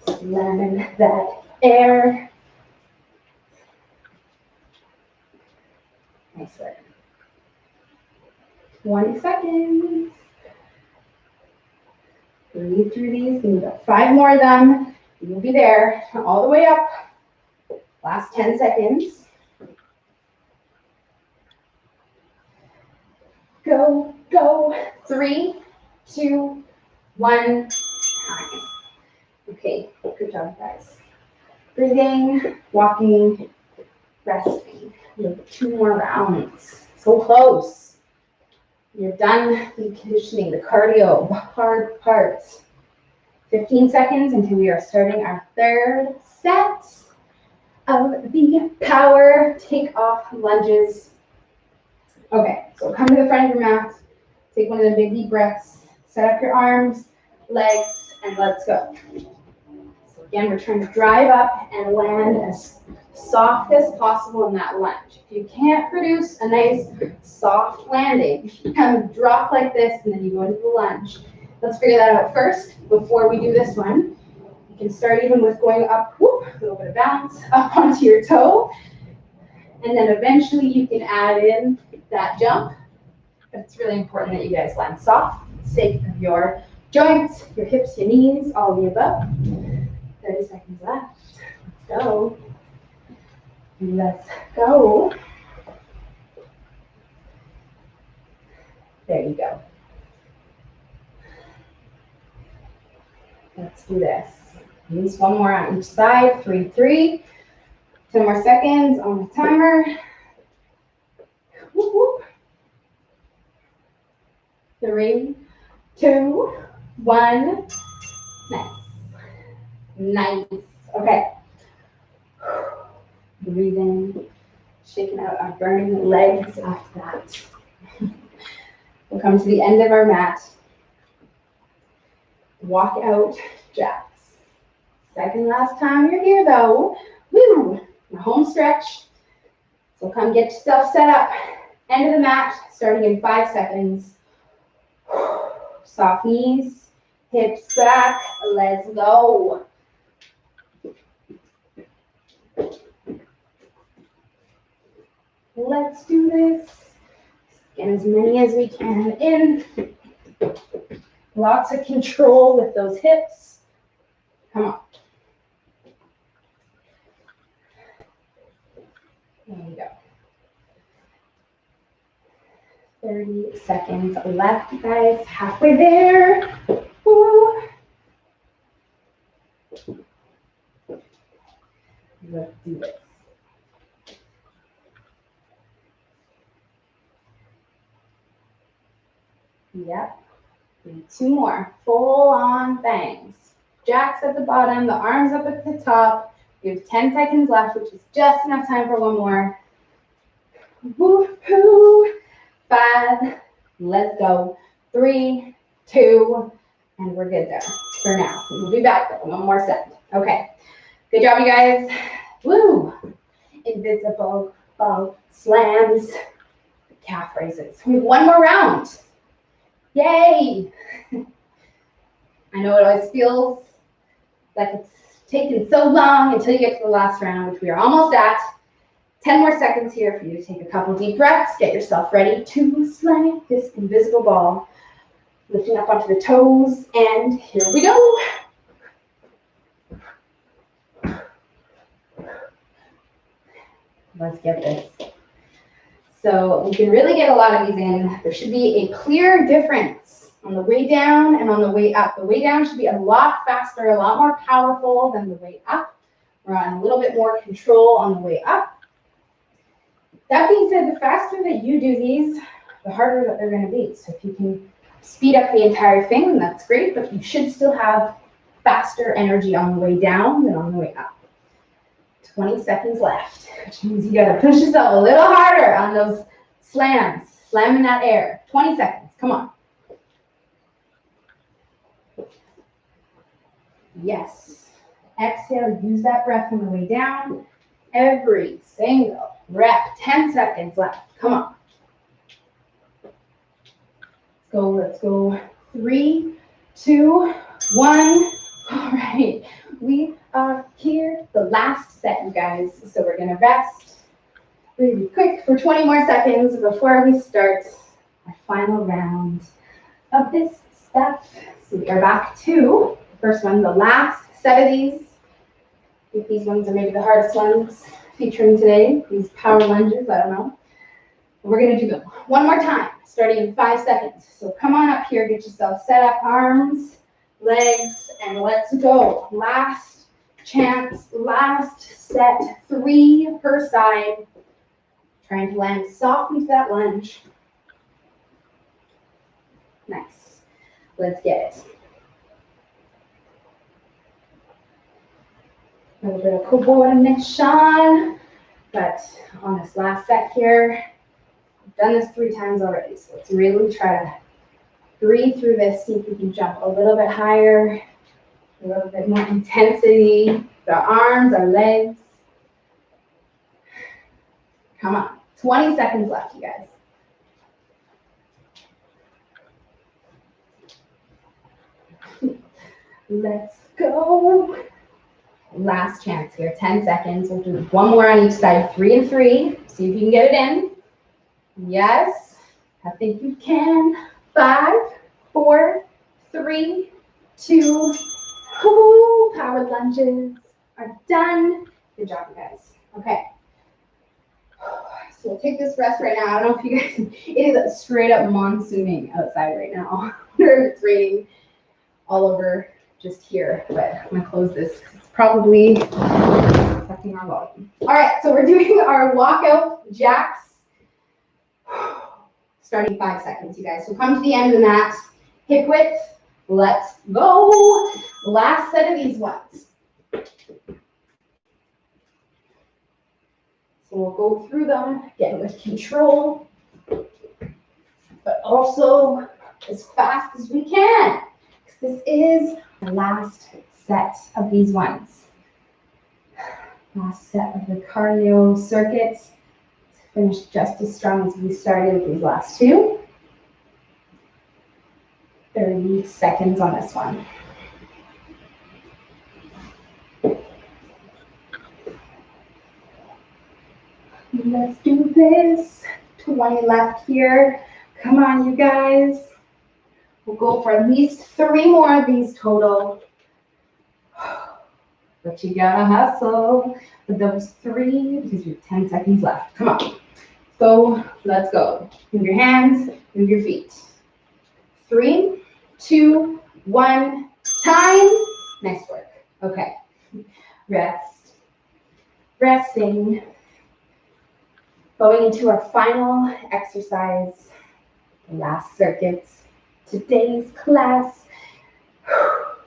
Slamming that air. Nice work. 20 seconds. Breathe through these. We've got 5 more of them. You'll be there all the way up. Last 10 seconds. Go, go. 3, 2, 1. Time. Okay, good job, guys. Breathing, walking, resting. We have 2 more rounds. So close. You're done conditioning the cardio, the hard parts. 15 seconds until we are starting our 3rd set of the power takeoff lunges. Okay, so come to the front of your mat. Take one of the big deep breaths. Set up your arms, legs, and let's go. So again, we're trying to drive up and land as soft as possible in that lunge. If you can't produce a nice soft landing, you kind of drop like this and then you go into the lunge. Let's figure that out first before we do this one. You can start even with going up, whoop, a little bit of bounce, up onto your toe. And then eventually you can add in that jump. But it's really important that you guys land soft, sake of your joints, your hips, your knees, all of the above. 30 seconds left. Let's go. Let's go. There you go. Let's do this. Use 1 more on each side. 3, 3. 10 more seconds on the timer. Whoop, whoop. 3, 2, 1. Nice. Nice. Okay. Breathe in. Shaking out our burning legs after that. We'll come to the end of our mat. Walk out jacks. Second last time you're here though. Woo! Home stretch. So come get yourself set up. End of the mat, starting in 5 seconds. Soft knees, hips back. Let's go. Let's do this. Get as many as we can in. Lots of control with those hips. Come on. There you go. 30 seconds left, guys. Halfway there. Woo. Let's do this. Yep. And 2 more. Full on bangs. Jacks at the bottom, the arms up at the top. We have 10 seconds left, which is just enough time for 1 more. Woo-hoo. 5. Let's go. 3, 2, and we're good there for now. We'll be back for 1 more set. Okay. Good job, you guys. Woo. Invisible ball slams. Calf raises. We have 1 more round. Yay! I know it always feels like it's taken so long until you get to the last round, which we are almost at. 10 more seconds here for you to take a couple deep breaths. Get yourself ready to slam this invisible ball. Lifting up onto the toes, and here we go. Let's get this. So we can really get a lot of these in. There should be a clear difference on the way down and on the way up. The way down should be a lot faster, a lot more powerful than the way up. We're on a little bit more control on the way up. That being said, the faster that you do these, the harder that they're going to be. So if you can speed up the entire thing, then that's great, but you should still have faster energy on the way down than on the way up. 20 seconds left, which means you got to push yourself a little harder on those slams. Slam in that air. 20 seconds. Come on. Yes. Exhale, use that breath on the way down. Every single rep. 10 seconds left. Come on. Let's go, let's go. 3, 2, 1. All right. We are here. The last set, you guys. So we're going to rest really quick for 20 more seconds before we start our final round of this stuff. So we are back to the first one, the last set of these. I think these ones are maybe the hardest ones featuring today, these power lunges, I don't know. We're gonna do them one more time, starting in 5 seconds. So come on up here, get yourself set up, arms, legs, and let's go. Last chance, last set, 3 per side. Trying to land softly for that lunge. Nice. Let's get it. A little bit of coordination, but on this last set here, I've done this 3 times already, so let's really try to breathe through this, see if we can jump a little bit higher, a little bit more intensity, the arms, our legs. Come on, 20 seconds left, you guys. Let's go. Last chance here, 10 seconds. We'll do one more on each side, 3 and 3. See if you can get it in. Yes, I think you can. 5, 4, 3, 2. Power lunges are done. Good job, you guys. Okay. So we'll take this rest right now. I don't know if you guys, it is straight up monsooning outside right now. It's raining all over just here, but I'm gonna close this. It's probably affecting our volume. All right, so we're doing our walkout jacks. Starting 5 seconds, you guys. So come to the end of the mat, hip width. Let's go. Last set of these ones. So we'll go through them, again with control, but also as fast as we can. This is the last set of these ones. Last set of the cardio circuits. Finish just as strong as we started with these last 2. 30 seconds on this one. Let's do this. 20 left here. Come on, you guys. We'll go for at least 3 more of these total. But you gotta hustle for those 3 because you have 10 seconds left. Come on. So let's go. Move your hands, move your feet. 3, 2, 1, time. Nice work. Okay. Rest. Resting. Going into our final exercise, the last circuits. Today's class,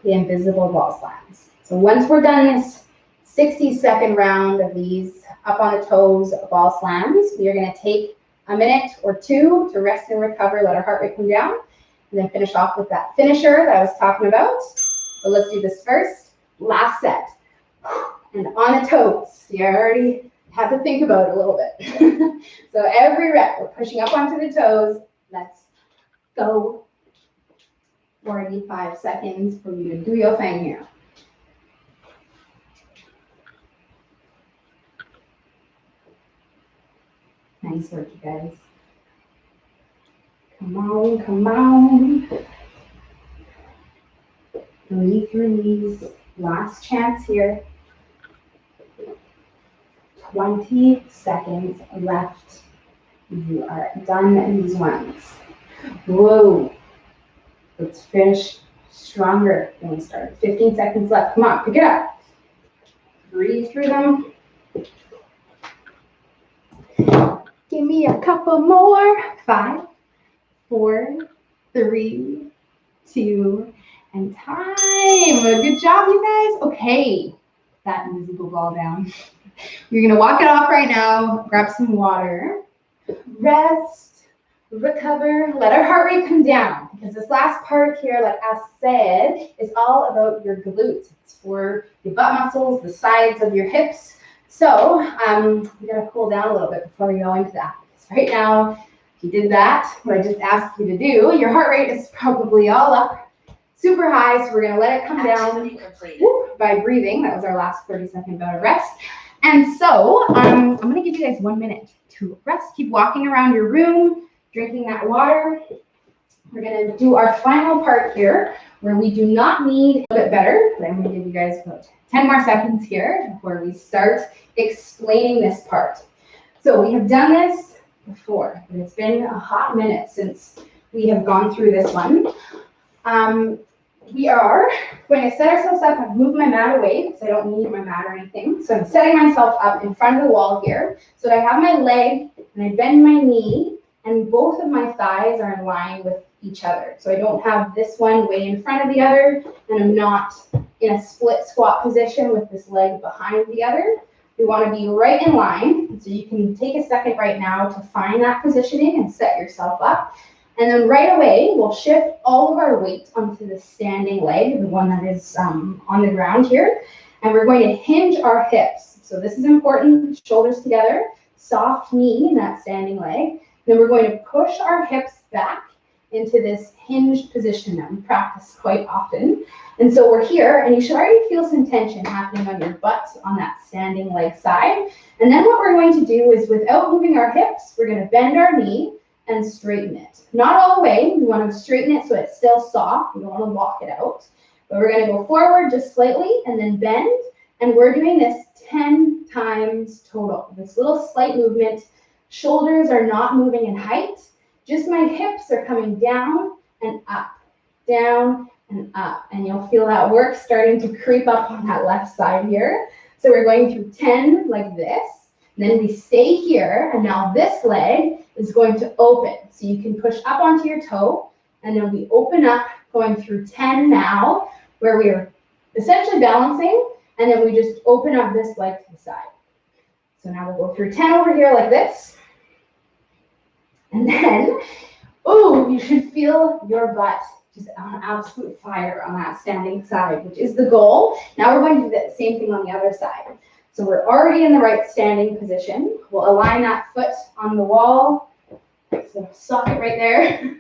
the invisible ball slams. So once we're done this 60-second round of these up on the toes ball slams, we are going to take a minute or 2 to rest and recover, let our heart rate come down, and then finish off with that finisher that I was talking about. But let's do this first. Last set. And on the toes. You already have to think about it a little bit. So every rep, we're pushing up onto the toes. Let's go. 45 seconds for you to do your thing here. Nice work, you guys. Come on, come on. Breathe through these. Last chance here. 20 seconds left. You are done in these ones. Whoa. Let's finish stronger than we started. 15 seconds left. Come on, pick it up. Breathe through them. Give me a couple more. 5, 4, 3, 2, and time. Good job, you guys. Okay, that invisible ball down. You're gonna walk it off right now. Grab some water. Rest. recover, let our heart rate come down, because this last part here, like I said, is all about your glutes. It's for your butt muscles, the sides of your hips. So we gotta cool down a little bit before we go into that. Because right now, if you did that, what I just asked you to do, your heart rate is probably all up, super high. So we're gonna let it come down by breathing. That was our last 30-second bout of rest. And so I'm gonna give you guys 1 minute to rest. Keep walking around your room, drinking that water. We're going to do our final part here where we do not need a bit better, but I'm going to give you guys about 10 more seconds here before we start explaining this part. So we have done this before, but it's been a hot minute since we have gone through this one. We are going to set ourselves up. I've moved my mat away because I don't need my mat or anything. So I'm setting myself up in front of the wall here so that I have my leg and I bend my knee and both of my thighs are in line with each other. So I don't have this one way in front of the other and I'm not in a split squat position with this leg behind the other. We want to be right in line. So you can take a second right now to find that positioning and set yourself up. And then right away, we'll shift all of our weight onto the standing leg, the one that is on the ground here. And we're going to hinge our hips. So this is important, shoulders together, soft knee in that standing leg. Then we're going to push our hips back into this hinged position that we practice quite often. And so we're here, and you should already feel some tension happening on your butt on that standing leg side. And then what we're going to do is, without moving our hips, we're going to bend our knee and straighten it. Not all the way. We want to straighten it so it's still soft. We don't want to lock it out. But we're going to go forward just slightly and then bend. And we're doing this 10 times total. This little slight movement. Shoulders are not moving in height. Just my hips are coming down and up, down and up. And you'll feel that work starting to creep up on that left side here. So we're going through 10 like this. And then we stay here. And now this leg is going to open. So you can push up onto your toe. And then we open up, going through 10 now, where we are essentially balancing. And then we just open up this leg to the side. So now we'll go through 10 over here like this. And then, ooh, you should feel your butt just on absolute fire on that standing side, which is the goal. Now we're going to do the same thing on the other side. So we're already in the right standing position. We'll align that foot on the wall. So socket right there.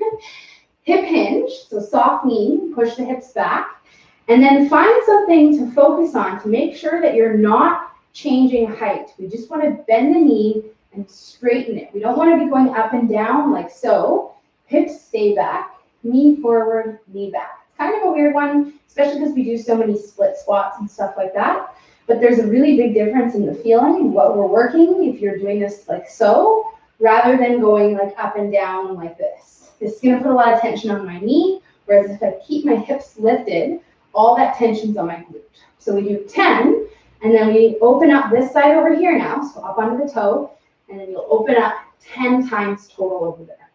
Hip hinge, so soft knee, push the hips back. And then find something to focus on to make sure that you're not changing height. We just want to bend the knee and straighten it. We don't want to be going up and down like so. Hips stay back, knee forward, knee back. It's kind of a weird one, especially because we do so many split squats and stuff like that. But there's a really big difference in the feeling and what we're working if you're doing this like so, rather than going like up and down like this. This is going to put a lot of tension on my knee, whereas if I keep my hips lifted, all that tension's on my glute. So we do 10, and then we open up this side over here now, so up onto the toe, and then you'll open up 10 times total over there.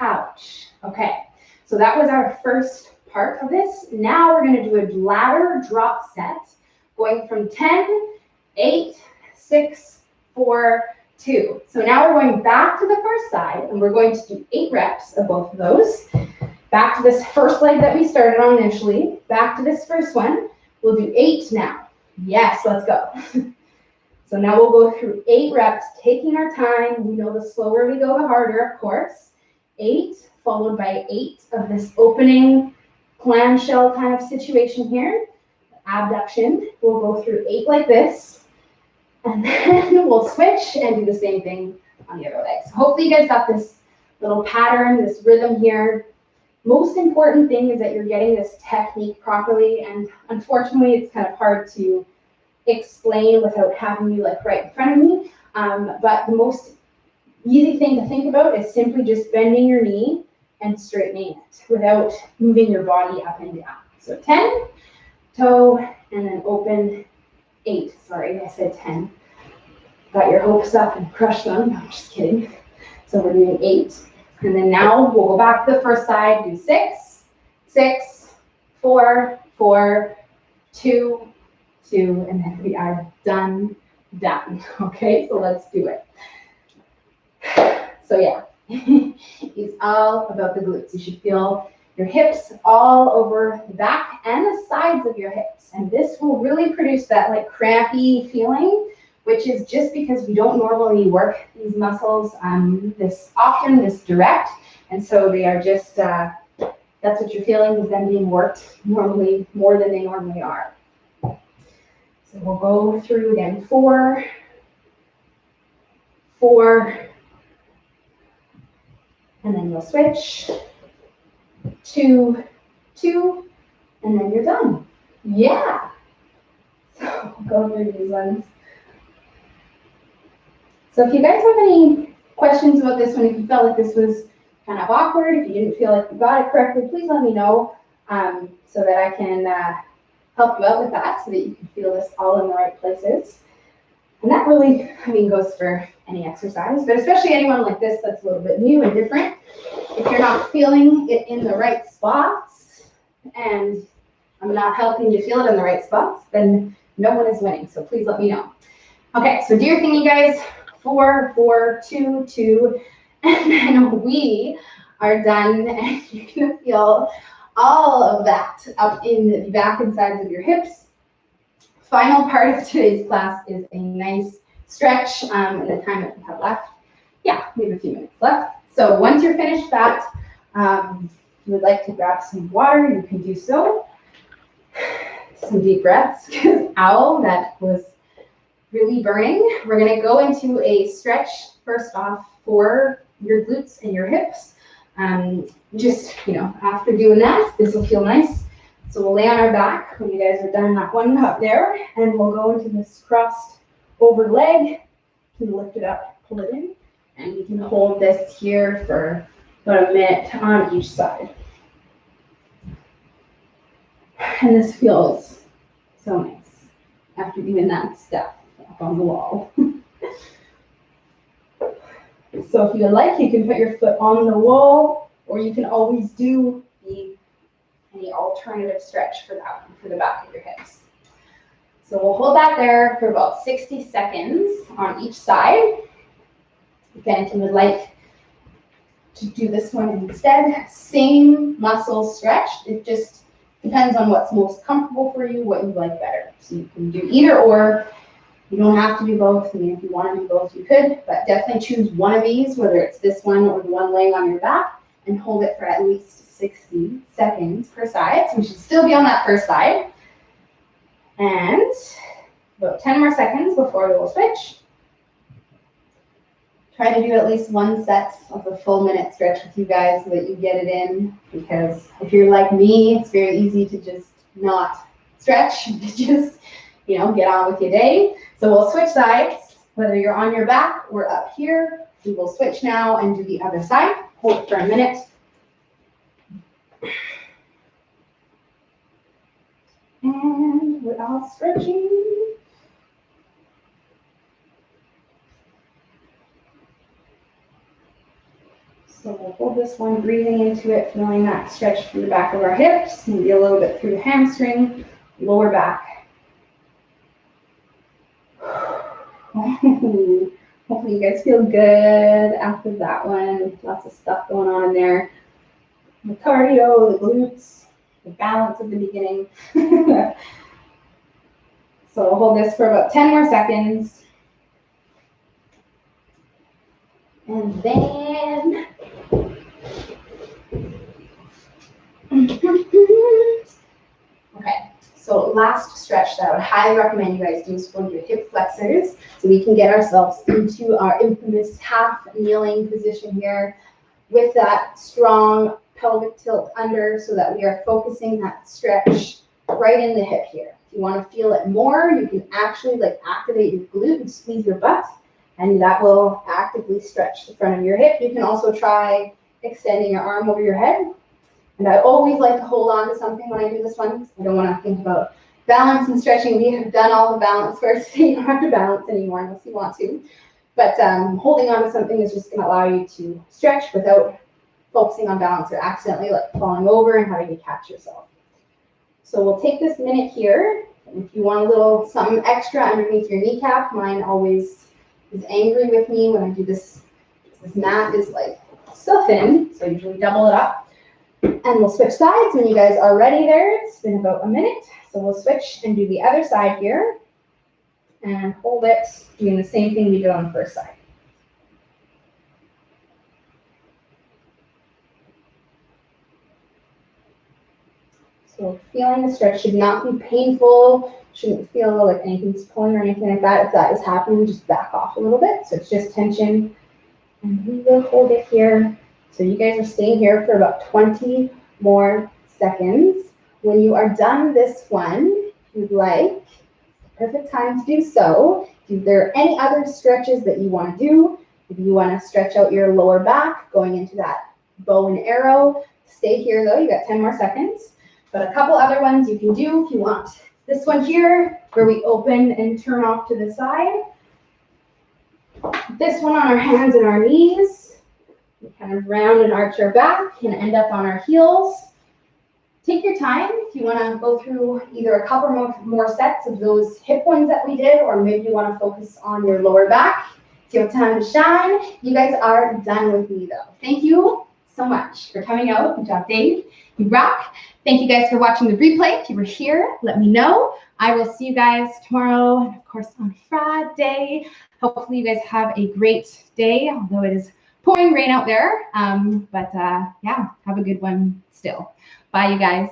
Ouch. Okay, so that was our first part of this. Now we're going to do a ladder drop set, going from 10, 8, 6, 4, 2. So now we're going back to the first side, and we're going to do 8 reps of both of those. Back to this first leg that we started on initially. Back to this first one. We'll do 8 now. Yes, let's go. So now we'll go through 8 reps, taking our time. We know the slower we go, the harder, of course. 8, followed by 8 of this opening clamshell kind of situation here. Abduction. We'll go through 8 like this. And then we'll switch and do the same thing on the other leg. So hopefully you guys got this little pattern, this rhythm here. Most important thing is that you're getting this technique properly, and unfortunately it's kind of hard to explain without having you like right in front of me. But the most easy thing to think about is simply just bending your knee and straightening it without moving your body up and down. So 10, toe, and then open 8. Sorry, I said 10. Got your hopes up and crushed them. No, I'm just kidding. So we're doing 8. And then now we'll go back to the first side, do 6, 6, 4, 4, 2, 2, and then we are done. Okay, so let's do it. So yeah, it's all about the glutes. You should feel your hips all over the back and the sides of your hips. And this will really produce that like crampy feeling, which is just because we don't normally work these muscles this often, this direct. And so they are just, that's what you're feeling with them being worked normally more than they normally are. So we'll go through again, 4, 4, and then you'll switch, 2, 2, and then you're done. Yeah. So we'll go through these ones. So if you guys have any questions about this one, if you felt like this was kind of awkward, if you didn't feel like you got it correctly, please let me know so that I can help you out with that so that you can feel this all in the right places. And that really, goes for any exercise, but especially anyone like this that's a little bit new and different. If you're not feeling it in the right spots, and I'm not helping you feel it in the right spots, then no one is winning. So please let me know. Okay, so do your thing, you guys. 4, 4, 2, 2, and then we are done, and you're gonna feel all of that up in the back and sides of your hips. Final part of today's class is a nice stretch in the time that we have left. Yeah, we have a few minutes left. So once you're finished that, if you would like to grab some water, you can do so. Some deep breaths, because ow, that was really burning. We're gonna go into a stretch first off for your glutes and your hips. Just, after doing that, this will feel nice. So we'll lay on our back when you guys are done that one up there, and we'll go into this crossed over leg. You can lift it up, pull it in, and you can hold this here for about a minute on each side. And this feels so nice after doing that stuff up on the wall. So if you would like, you can put your foot on the wall, or you can always do any alternative stretch for that one, for the back of your hips. So we'll hold that there for about 60 seconds on each side. Again, if you would like to do this one instead, same muscle stretch. It just depends on what's most comfortable for you, what you like better. So you can do either or. You don't have to do both. If you want to do both, you could, but definitely choose one of these, whether it's this one or the one laying on your back, and hold it for at least 60 seconds per side. So we should still be on that first side. And about 10 more seconds before we will switch. Try to do at least one set of a full minute stretch with you guys so that you get it in, because if you're like me, it's very easy to just not stretch, to just, get on with your day. So we'll switch sides, whether you're on your back or up here. We will switch now and do the other side. Hold it for a minute. And we're all stretching. So we'll hold this one, breathing into it, feeling that stretch through the back of our hips, maybe a little bit through the hamstring, lower back. Hopefully you guys feel good after that one. Lots of stuff going on in there. The cardio, the glutes, the balance at the beginning. So we'll hold this for about 10 more seconds. And then okay, so last stretch that I would highly recommend you guys do is for your hip flexors, so we can get ourselves into our infamous half kneeling position here with that strong pelvic tilt under, so that we are focusing that stretch right in the hip here. If you want to feel it more, you can actually activate your glute and squeeze your butt, and that will actively stretch the front of your hip. You can also try extending your arm over your head. And I always like to hold on to something when I do this one, because I don't want to think about balance and stretching. We have done all the balance first, so you don't have to balance anymore unless you want to. But holding on to something is just going to allow you to stretch without focusing on balance or accidentally falling over and having to catch yourself. So we'll take this minute here. And if you want a little something extra underneath your kneecap, mine always is angry with me when I do this This mat is like so thin, so I usually double it up. And we'll switch sides when you guys are ready there. It's been about a minute. So we'll switch and do the other side here. And hold it, doing the same thing we did on the first side. So feeling the stretch should not be painful, shouldn't feel like anything's pulling or anything like that. If that is happening, just back off a little bit. So it's just tension. And we will hold it here. So you guys are staying here for about 20 more seconds. When you are done this one, if you'd like, perfect time to do so. If there are any other stretches that you want to do, if you want to stretch out your lower back, going into that bow and arrow, stay here though, you got 10 more seconds. But a couple other ones you can do if you want. This one here, where we open and turn off to the side. This one on our hands and our knees. We kind of round and arch our back and end up on our heels. Take your time if you want to go through either a couple more sets of those hip ones that we did, or maybe you want to focus on your lower back. If you have time to shine, you guys are done with me though. Thank you so much for coming out. Good job, Dave. You rock. Thank you guys for watching the replay. If you were here, let me know. I will see you guys tomorrow and of course on Friday. Hopefully you guys have a great day, although it is pouring rain out there. Yeah, have a good one still. Bye, you guys.